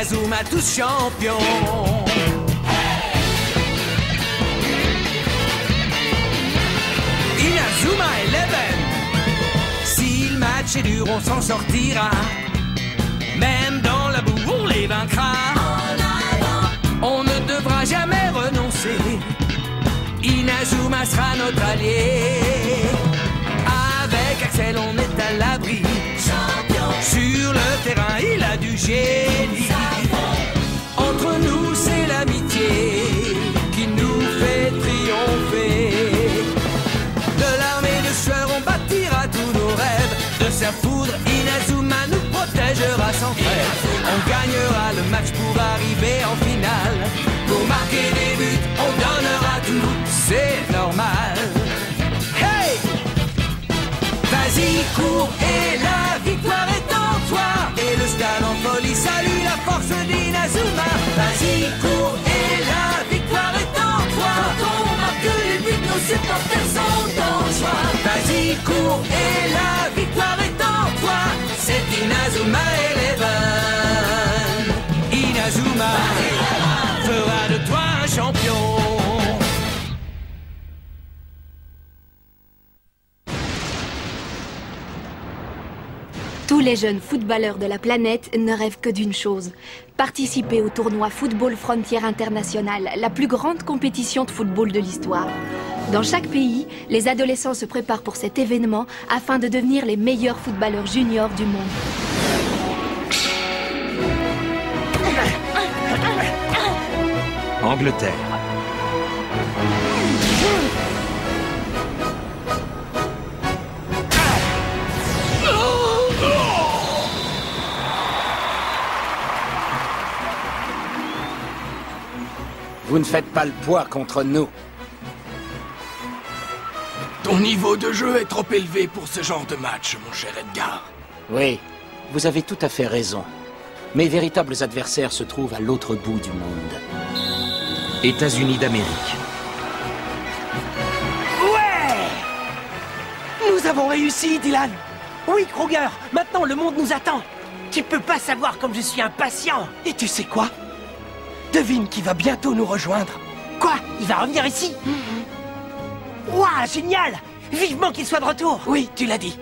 Inazuma tous champions. Inazuma Eleven. Si le match est dur, on s'en sortira. Même dans la boue, on les vaincra. On ne devra jamais renoncer. Inazuma sera notre allié. Avec Axel, on est à l'abri. Sur le terrain, il a du génie. Entre nous, c'est l'amitié qui nous fait triompher. De l'armée de sueur, on bâtira tous nos rêves. De sa foudre, Inazuma nous protégera sans trêve. On gagnera le match pour arriver en finale. Pour marquer des buts, on donnera tout, c'est normal. Hey! Vas-y, cours, et la victoire est en toi. Et le stade en folie salue la force d'Inazuma. Vas-y, cours, et la victoire est en toi. Quand on marque les buts, nos supporters sont en joie. Vas-y, cours, et la victoire est en toi. C'est Inazuma Eleven. Inazuma fera de toi un champion. Tous les jeunes footballeurs de la planète ne rêvent que d'une chose, participer au tournoi Football Frontier International, la plus grande compétition de football de l'histoire. Dans chaque pays, les adolescents se préparent pour cet événement afin de devenir les meilleurs footballeurs juniors du monde. Angleterre. Vous ne faites pas le poids contre nous. Ton niveau de jeu est trop élevé pour ce genre de match, mon cher Edgar. Oui, vous avez tout à fait raison. Mes véritables adversaires se trouvent à l'autre bout du monde. États-Unis d'Amérique. Ouais! Nous avons réussi, Dylan. Oui, Kruger, maintenant le monde nous attend. Tu peux pas savoir comme je suis impatient. Et tu sais quoi? Devine qui va bientôt nous rejoindre. Quoi? Il va revenir ici? Ouah, génial! Vivement qu'il soit de retour. Oui, tu l'as dit.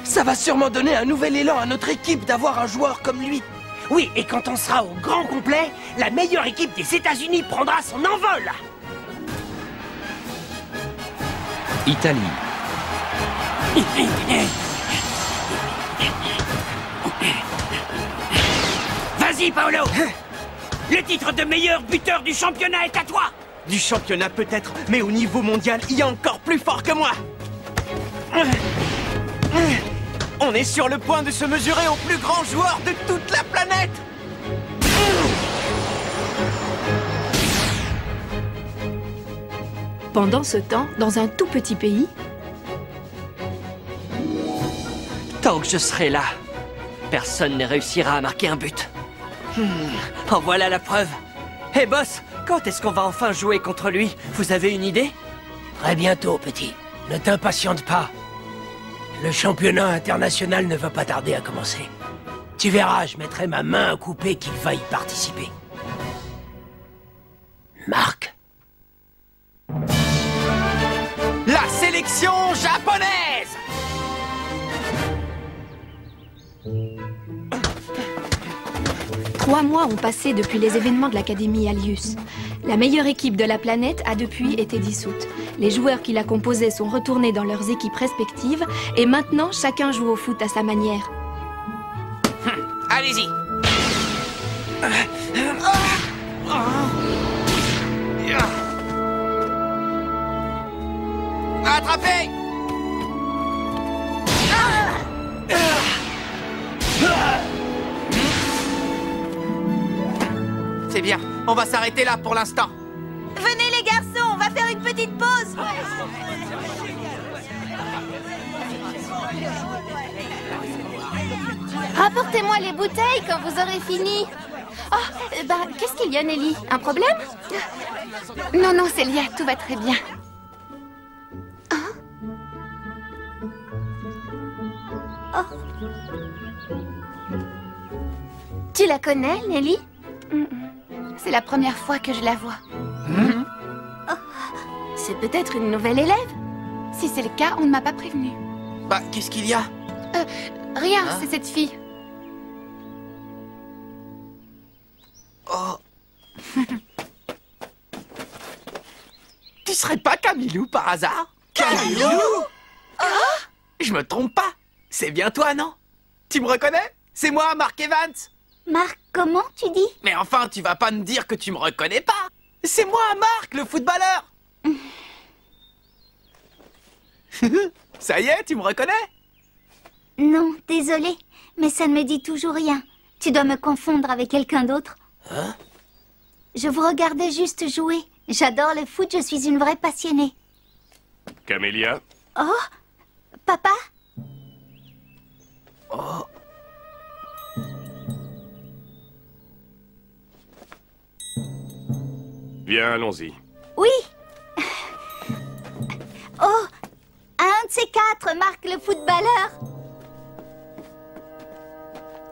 Ça va sûrement donner un nouvel élan à notre équipe d'avoir un joueur comme lui. Oui, et quand on sera au grand complet, la meilleure équipe des États-Unis prendra son envol. Italie. Vas-y, Paolo! Le titre de meilleur buteur du championnat est à toi! Du championnat peut-être, mais au niveau mondial, il y a encore plus fort que moi! On est sur le point de se mesurer au plus grand joueur de toute la planète! Pendant ce temps, dans un tout petit pays... Tant que je serai là, personne ne réussira à marquer un but. En voilà la preuve. Hé boss, quand est-ce qu'on va enfin jouer contre lui? Vous avez une idée? Très bientôt, petit. Ne t'impatiente pas. Le championnat international ne va pas tarder à commencer. Tu verras, je mettrai ma main à couper qu'il va y participer. Marc. La sélection japonaise! 3 mois ont passé depuis les événements de l'Académie Alius. La meilleure équipe de la planète a depuis été dissoute. Les joueurs qui la composaient sont retournés dans leurs équipes respectives et maintenant chacun joue au foot à sa manière. Allez-y. Attrapez! C'est bien, on va s'arrêter là pour l'instant. Venez les garçons, on va faire une petite pause. Rapportez-moi les bouteilles quand vous aurez fini. Oh, qu'est-ce qu'il y a, Nelly? Un problème? Non, non, Célia, tout va très bien. Tu la connais, Nelly? C'est la première fois que je la vois. Oh, c'est peut-être une nouvelle élève. Si c'est le cas, on ne m'a pas prévenue. Bah, qu'est-ce qu'il y a? Rien, c'est cette fille. Oh. Tu serais pas Camilou par hasard? Camilou? Je me trompe pas. C'est bien toi, non? Tu me reconnais? C'est moi, Mark Evans. Marc, comment tu dis? Mais enfin, tu vas pas me dire que tu me reconnais pas. C'est moi, Marc, le footballeur. Ça y est, tu me reconnais? Non, désolé, mais ça ne me dit toujours rien. Tu dois me confondre avec quelqu'un d'autre. Hein? Je vous regardais juste jouer. J'adore le foot, je suis une vraie passionnée. Camélia? Oh, papa? Oh. Viens, allons-y. Oui. Oh, un de ces quatre, Marc le footballeur.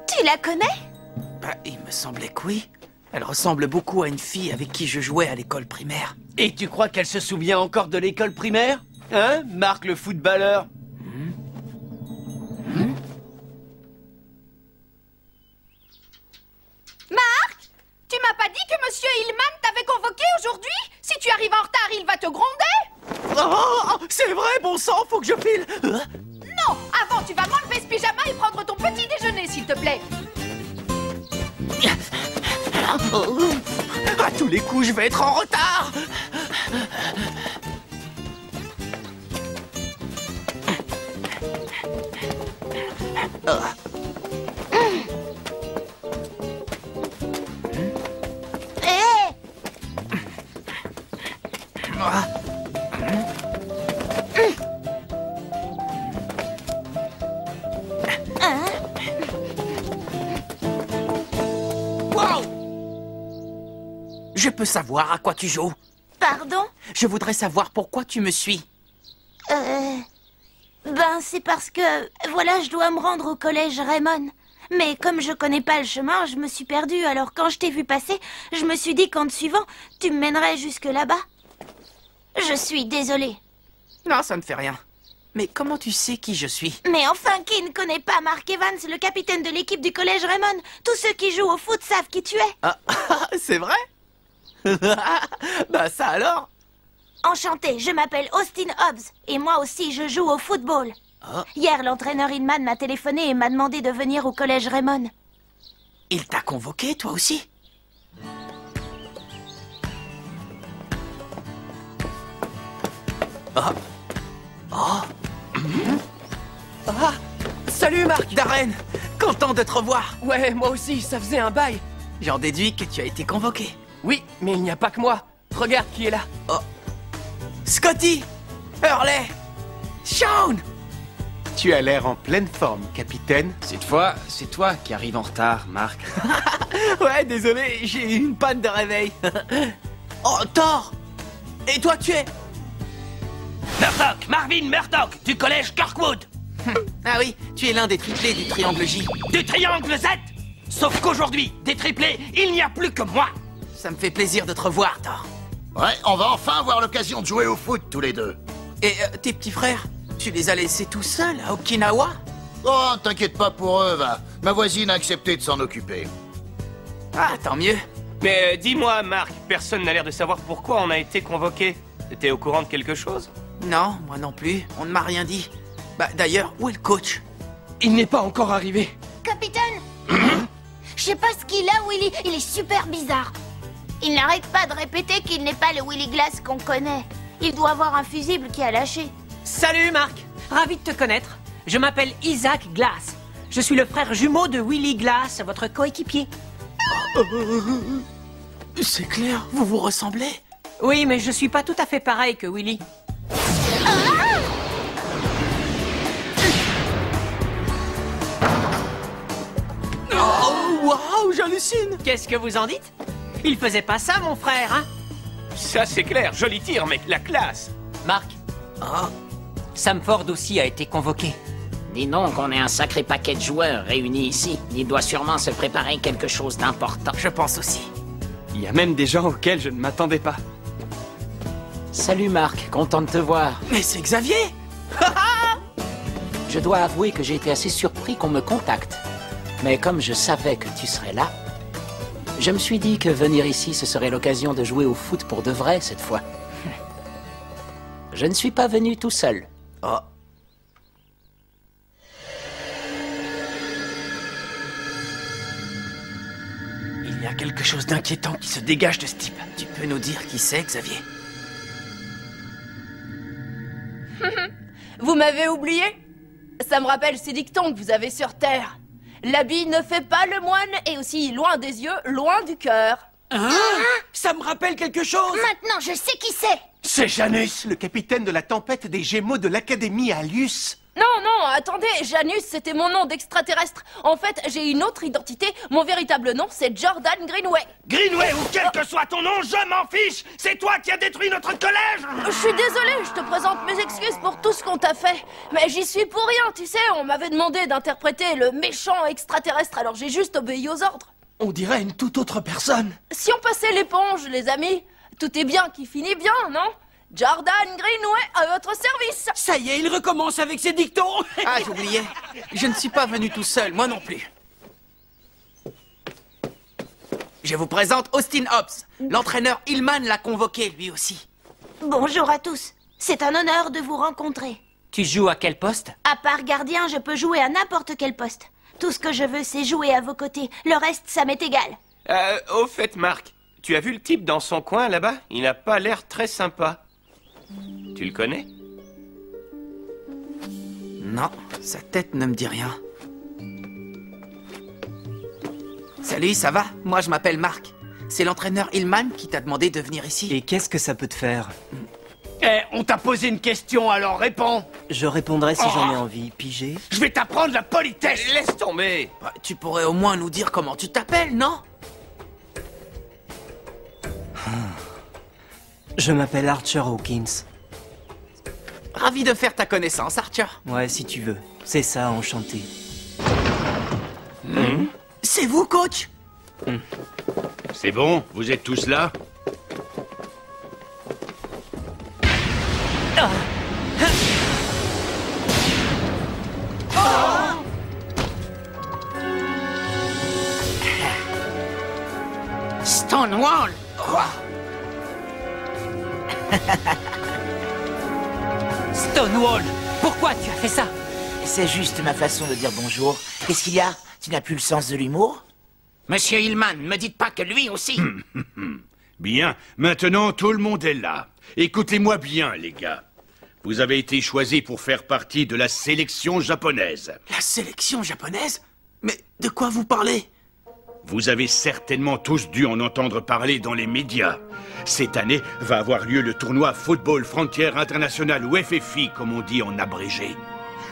Tu la connais? Bah, il me semblait que oui. Elle ressemble beaucoup à une fille avec qui je jouais à l'école primaire. Et tu crois qu'elle se souvient encore de l'école primaire? Hein, Marc le footballeur? Marc, tu m'as pas dit que Monsieur Hillman t'avait convoqué aujourd'hui? Si tu arrives en retard, il va te gronder. Oh, c'est vrai, bon sang, faut que je file. Non, avant tu vas m'enlever ce pyjama et prendre ton petit déjeuner, s'il te plaît. À tous les coups, je vais être en retard. Je peux savoir à quoi tu joues? Pardon? Je voudrais savoir pourquoi tu me suis. Ben, c'est parce que, voilà, je dois me rendre au collège Raymond. Mais comme je connais pas le chemin, je me suis perdue. Alors quand je t'ai vu passer, je me suis dit qu'en te suivant, tu me mènerais jusque là-bas. Je suis désolée. Non, ça ne fait rien. Mais comment tu sais qui je suis? Mais enfin, qui ne connaît pas Mark Evans, le capitaine de l'équipe du collège Raymond? Tous ceux qui jouent au foot savent qui tu es. Ah, c'est vrai? Bah ça alors? Enchantée, je m'appelle Austin Hobbs. Et moi aussi, je joue au football. Oh. Hier, l'entraîneur Hillman m'a téléphoné et m'a demandé de venir au collège Raymond. Il t'a convoqué, toi aussi? Oh. Oh. Ah. Salut Marc! Darren! Content de te revoir! Ouais, moi aussi, ça faisait un bail. J'en déduis que tu as été convoqué. Oui, mais il n'y a pas que moi. Regarde qui est là. Oh. Scotty! Hurley! Sean! Tu as l'air en pleine forme, capitaine. Cette fois, c'est toi qui arrives en retard, Marc. Ouais, désolé, j'ai eu une panne de réveil. Oh, Thor! Et toi, tu es? Murdoch, Marvin Murdoch, du collège Kirkwood. Ah oui, tu es l'un des triplés du triangle J. Du triangle Z. Sauf qu'aujourd'hui, des triplés, il n'y a plus que moi. Ça me fait plaisir de te revoir, Thor. Ouais, on va enfin avoir l'occasion de jouer au foot tous les deux. Et tes petits frères, tu les as laissés tout seuls à Okinawa? Oh, t'inquiète pas pour eux, va. Ma voisine a accepté de s'en occuper. Ah, tant mieux. Mais dis-moi, Marc, personne n'a l'air de savoir pourquoi on a été convoqué. T'es au courant de quelque chose? Non, moi non plus. On ne m'a rien dit. Bah, d'ailleurs, où est le coach? Il n'est pas encore arrivé. Capitaine, je sais pas ce qu'il a, Willy. Il est super bizarre. Il n'arrête pas de répéter qu'il n'est pas le Willy Glass qu'on connaît. Il doit avoir un fusible qui a lâché. Salut Marc, ravi de te connaître. Je m'appelle Isaac Glass. Je suis le frère jumeau de Willy Glass, votre coéquipier. C'est clair, vous vous ressemblez? Oui, mais je suis pas tout à fait pareil que Willy. Oh, waouh, j'hallucine! Qu'est-ce que vous en dites? Il faisait pas ça, mon frère, hein? Ça, c'est clair. Joli tir, mec. La classe. Marc, Oh. Sam Ford aussi a été convoqué. Dis donc, on est un sacré paquet de joueurs réunis ici. Il doit sûrement se préparer quelque chose d'important. Je pense aussi. Il y a même des gens auxquels je ne m'attendais pas. Salut Marc, content de te voir. Mais c'est Xavier! Je dois avouer que j'ai été assez surpris qu'on me contacte. Mais comme je savais que tu serais là, je me suis dit que venir ici, ce serait l'occasion de jouer au foot pour de vrai cette fois. Je ne suis pas venu tout seul. Oh. Il y a quelque chose d'inquiétant qui se dégage de ce type. Tu peux nous dire qui c'est, Xavier? Vous m'avez oublié? Ça me rappelle ces dictons que vous avez sur Terre. L'habit ne fait pas le moine et aussi loin des yeux, loin du cœur. Hein? Ça me rappelle quelque chose. Maintenant, je sais qui c'est. C'est Janus, le capitaine de la tempête des Gémeaux de l'Académie Alius. Non, non, attendez, Janus, c'était mon nom d'extraterrestre. En fait, j'ai une autre identité. Mon véritable nom, c'est Jordan Greenway. Greenway ou quel que soit ton nom, je m'en fiche. C'est toi qui as détruit notre collège. Je suis désolée, je te présente mes excuses pour tout ce qu'on t'a fait. Mais j'y suis pour rien, tu sais, on m'avait demandé d'interpréter le méchant extraterrestre, alors j'ai juste obéi aux ordres. On dirait une toute autre personne. Si on passait l'éponge, les amis, tout est bien qui finit bien, non? Jordan Greenway à votre service. Ça y est, il recommence avec ses dictons. Ah, j'oubliais. Je ne suis pas venu tout seul, moi non plus. Je vous présente Austin Hobbs. L'entraîneur Hillman l'a convoqué, lui aussi. Bonjour à tous. C'est un honneur de vous rencontrer. Tu joues à quel poste? À part gardien, je peux jouer à n'importe quel poste. Tout ce que je veux, c'est jouer à vos côtés. Le reste, ça m'est égal. Au fait, Marc, tu as vu le type dans son coin, là-bas? Il n'a pas l'air très sympa. Tu le connais? Non, sa tête ne me dit rien. Salut, ça va? Moi, je m'appelle Marc. C'est l'entraîneur Hillman qui t'a demandé de venir ici. Et qu'est-ce que ça peut te faire? Eh, on t'a posé une question, alors réponds. Je répondrai si j'en ai envie, pigé. Je vais t'apprendre la politesse. Laisse tomber. Bah, tu pourrais au moins nous dire comment tu t'appelles, non? Je m'appelle Archer Hawkins. Ravi de faire ta connaissance, Archer. Ouais, si tu veux. C'est ça, enchanté. C'est vous, coach? C'est bon, vous êtes tous là? Stonewall! Quoi? Stonewall, pourquoi tu as fait ça? C'est juste ma façon de dire bonjour. Qu'est-ce qu'il y a? Tu n'as plus le sens de l'humour? Monsieur Hillman, ne me dites pas que lui aussi. Bien, maintenant tout le monde est là. Écoutez-moi bien, les gars. Vous avez été choisis pour faire partie de la sélection japonaise. La sélection japonaise? Mais de quoi vous parlez? Vous avez certainement tous dû en entendre parler dans les médias. Cette année va avoir lieu le tournoi Football Frontier International, ou FFI, comme on dit en abrégé.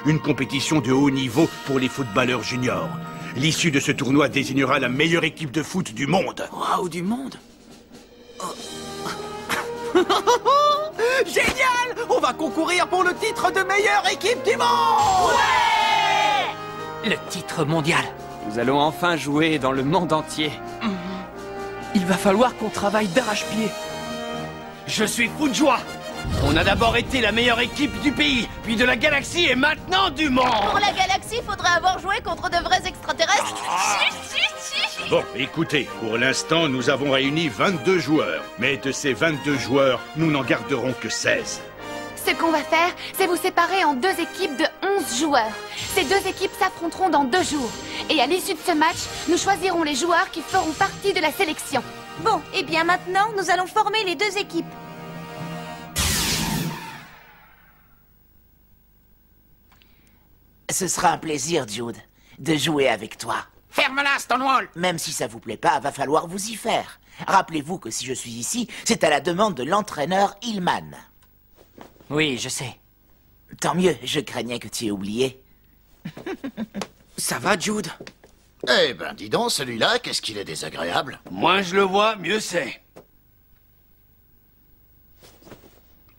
Une compétition de haut niveau pour les footballeurs juniors. L'issue de ce tournoi désignera la meilleure équipe de foot du monde. Waouh, du monde? Génial! On va concourir pour le titre de meilleure équipe du monde! Ouais! Le titre mondial. Nous allons enfin jouer dans le monde entier. Il va falloir qu'on travaille d'arrache-pied. Je suis fou de joie. On a d'abord été la meilleure équipe du pays, puis de la galaxie et maintenant du monde. Pour la galaxie, faudrait avoir joué contre de vrais extraterrestres. Bon, écoutez, pour l'instant, nous avons réuni 22 joueurs. Mais de ces 22 joueurs, nous n'en garderons que 16. Ce qu'on va faire, c'est vous séparer en 2 équipes de 11 joueurs. Ces 2 équipes s'affronteront dans 2 jours. Et à l'issue de ce match, nous choisirons les joueurs qui feront partie de la sélection. Bon, et bien maintenant, nous allons former les 2 équipes. Ce sera un plaisir, Jude, de jouer avec toi. Ferme-la, Stonewall! Même si ça vous plaît pas, va falloir vous y faire. Rappelez-vous que si je suis ici, c'est à la demande de l'entraîneur Hillman. Oui, je sais. Tant mieux, je craignais que tu aies oublié. Ça va, Jude? Eh ben, dis donc, celui-là, qu'est-ce qu'il est désagréable. Moins je le vois, mieux c'est.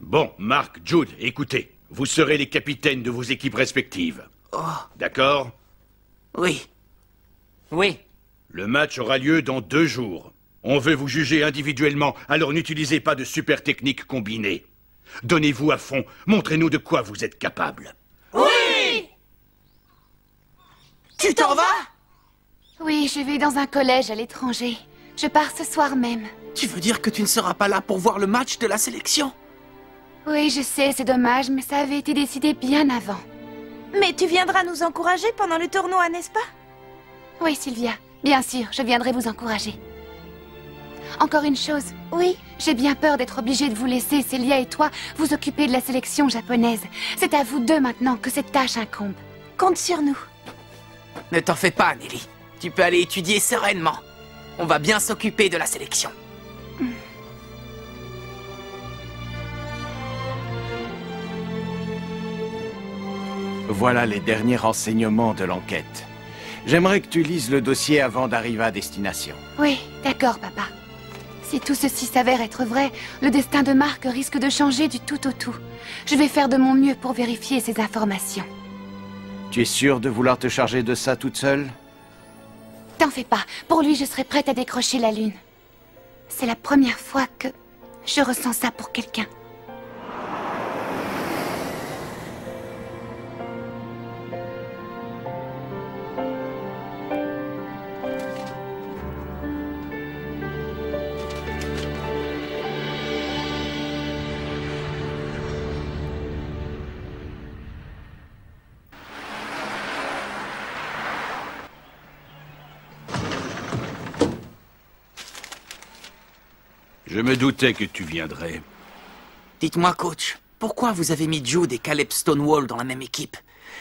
Bon, Marc, Jude, écoutez. Vous serez les capitaines de vos équipes respectives. D'accord? Oui. Oui. Le match aura lieu dans 2 jours. On veut vous juger individuellement, alors n'utilisez pas de super techniques combinées. Donnez-vous à fond, montrez-nous de quoi vous êtes capable. Oui! Tu t'en vas? Oui, je vais dans un collège à l'étranger. Je pars ce soir même. Tu veux dire que tu ne seras pas là pour voir le match de la sélection? Oui, je sais, c'est dommage, mais ça avait été décidé bien avant. Mais tu viendras nous encourager pendant le tournoi, n'est-ce pas? Oui, Sylvia, bien sûr, je viendrai vous encourager. Encore une chose. Oui? J'ai bien peur d'être obligée de vous laisser, Célia et toi, vous occuper de la sélection japonaise. C'est à vous deux maintenant que cette tâche incombe. Compte sur nous. Ne t'en fais pas, Nelly. Tu peux aller étudier sereinement. On va bien s'occuper de la sélection. Voilà les derniers renseignements de l'enquête. J'aimerais que tu lises le dossier avant d'arriver à destination. Oui, d'accord, papa. Si tout ceci s'avère être vrai, le destin de Marc risque de changer du tout au tout. Je vais faire de mon mieux pour vérifier ces informations. Tu es sûre de vouloir te charger de ça toute seule? T'en fais pas, pour lui je serai prête à décrocher la lune. C'est la première fois que je ressens ça pour quelqu'un. Je me doutais que tu viendrais. Dites-moi, coach, pourquoi vous avez mis Jude et Caleb Stonewall dans la même équipe?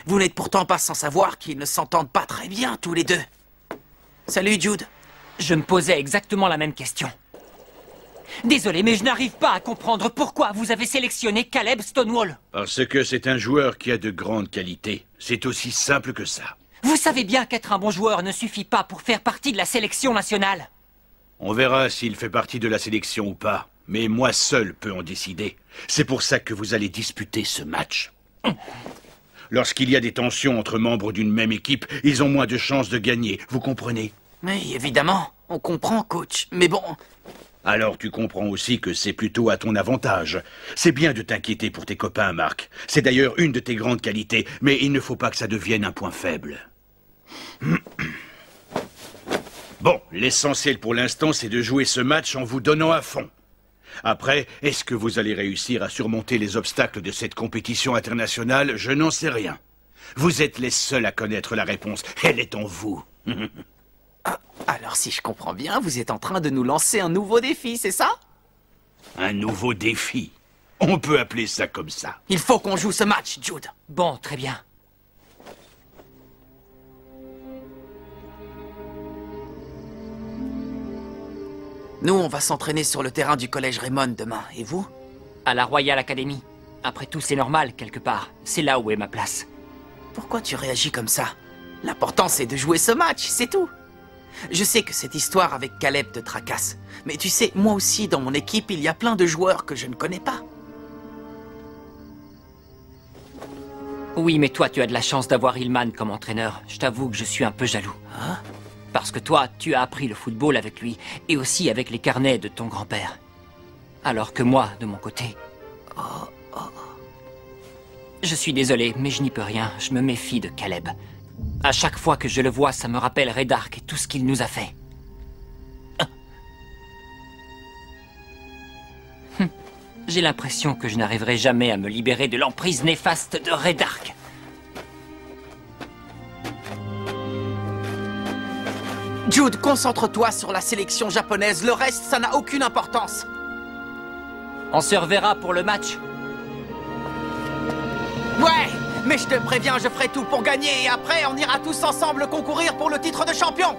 Vous n'êtes pourtant pas sans savoir qu'ils ne s'entendent pas très bien, tous les deux. Salut, Jude. Je me posais exactement la même question. Désolé, mais je n'arrive pas à comprendre pourquoi vous avez sélectionné Caleb Stonewall. Parce que c'est un joueur qui a de grandes qualités. C'est aussi simple que ça. Vous savez bien qu'être un bon joueur ne suffit pas pour faire partie de la sélection nationale. On verra s'il fait partie de la sélection ou pas. Mais moi seul peux en décider. C'est pour ça que vous allez disputer ce match. Lorsqu'il y a des tensions entre membres d'une même équipe, ils ont moins de chances de gagner. Vous comprenez? Oui, évidemment. On comprend, coach. Mais bon... Alors tu comprends aussi que c'est plutôt à ton avantage. C'est bien de t'inquiéter pour tes copains, Marc. C'est d'ailleurs une de tes grandes qualités, mais il ne faut pas que ça devienne un point faible. Bon, l'essentiel pour l'instant, c'est de jouer ce match en vous donnant à fond. Après, est-ce que vous allez réussir à surmonter les obstacles de cette compétition internationale? Je n'en sais rien. Vous êtes les seuls à connaître la réponse. Elle est en vous. Alors si je comprends bien, vous êtes en train de nous lancer un nouveau défi, c'est ça? Un nouveau défi? On peut appeler ça comme ça. Il faut qu'on joue ce match, Jude. Bon, très bien. Nous, on va s'entraîner sur le terrain du collège Raymond demain. Et vous? À la Royal Academy. Après tout, c'est normal, quelque part. C'est là où est ma place. Pourquoi tu réagis comme ça? L'important, c'est de jouer ce match, c'est tout. Je sais que cette histoire avec Caleb te tracasse. Mais tu sais, moi aussi, dans mon équipe, il y a plein de joueurs que je ne connais pas. Oui, mais toi, tu as de la chance d'avoir Hillman comme entraîneur. Je t'avoue que je suis un peu jaloux. Hein? Parce que toi, tu as appris le football avec lui, et aussi avec les carnets de ton grand-père. Alors que moi, de mon côté... Je suis désolé, mais je n'y peux rien. Je me méfie de Caleb. À chaque fois que je le vois, ça me rappelle Red Ark et tout ce qu'il nous a fait. J'ai l'impression que je n'arriverai jamais à me libérer de l'emprise néfaste de Red Ark. Jude, concentre-toi sur la sélection japonaise. Le reste, ça n'a aucune importance. On se reverra pour le match. Ouais, mais je te préviens, je ferai tout pour gagner. Et après, on ira tous ensemble concourir pour le titre de champion.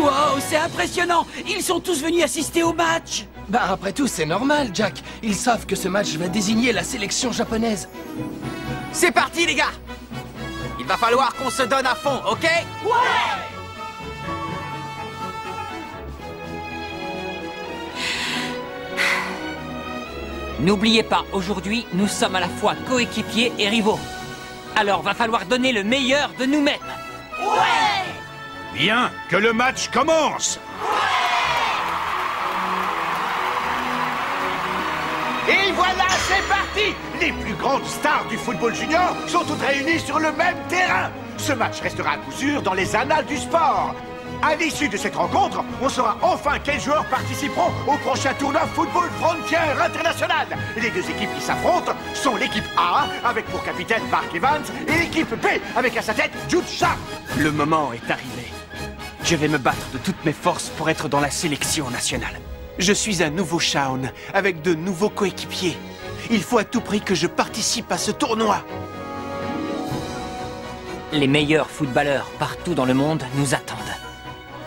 Wow, c'est impressionnant! Ils sont tous venus assister au match! Bah après tout, c'est normal, Jack. Ils savent que ce match va désigner la sélection japonaise. C'est parti, les gars! Il va falloir qu'on se donne à fond, ok? Ouais! N'oubliez pas, aujourd'hui, nous sommes à la fois coéquipiers et rivaux. Alors, va falloir donner le meilleur de nous-mêmes. Ouais! Bien, que le match commence! Et voilà, c'est parti! Les plus grandes stars du football junior sont toutes réunies sur le même terrain. Ce match restera à coup sûr dans les annales du sport. À l'issue de cette rencontre, on saura enfin quels joueurs participeront au prochain tournoi Football Frontier International. Les deux équipes qui s'affrontent sont l'équipe A, avec pour capitaine Mark Evans, et l'équipe B, avec à sa tête Jude Sharp. Le moment est arrivé. Je vais me battre de toutes mes forces pour être dans la sélection nationale. Je suis un nouveau Shaun, avec de nouveaux coéquipiers. Il faut à tout prix que je participe à ce tournoi. Les meilleurs footballeurs partout dans le monde nous attendent.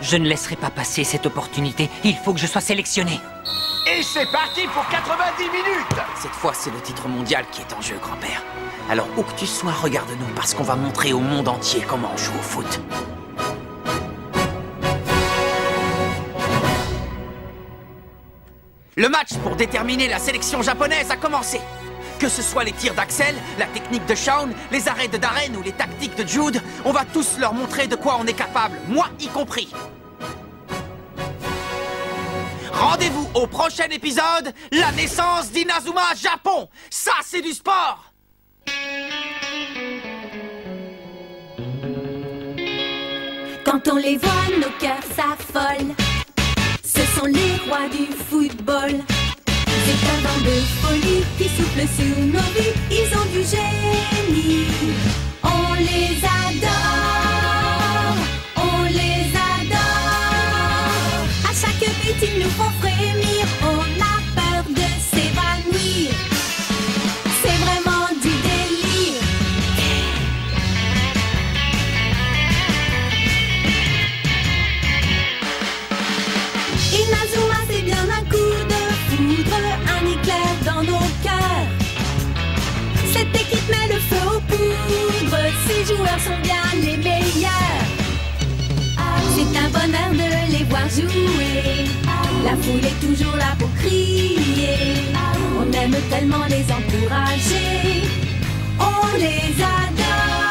Je ne laisserai pas passer cette opportunité. Il faut que je sois sélectionné. Et c'est parti pour 90 minutes! Cette fois, c'est le titre mondial qui est en jeu, grand-père. Alors, où que tu sois, regarde-nous, parce qu'on va montrer au monde entier comment on joue au foot. Le match pour déterminer la sélection japonaise a commencé. Que ce soit les tirs d'Axel, la technique de Shaun, les arrêts de Darren ou les tactiques de Jude, on va tous leur montrer de quoi on est capable, moi y compris. Rendez-vous au prochain épisode, la naissance d'Inazuma Japon. Ça, c'est du sport. Quand on les voit, nos cœurs s'affolent. Ce sont les rois du football. C'est un vent de folie qui souffle sur nos vies. Ils ont du génie. On les adore. On les adore. À chaque but, ils nous font frémir. On a peur de s'évanouir. C'est vraiment du délire. Inazuma, c'est bien un coup de foudre, un éclair dans nos cœurs. Cette équipe met le feu aux poudres, ces joueurs sont bien les meilleurs. C'est un bonheur de les voir jouer, la foule est toujours là pour crier. On aime tellement les encourager, on les adore.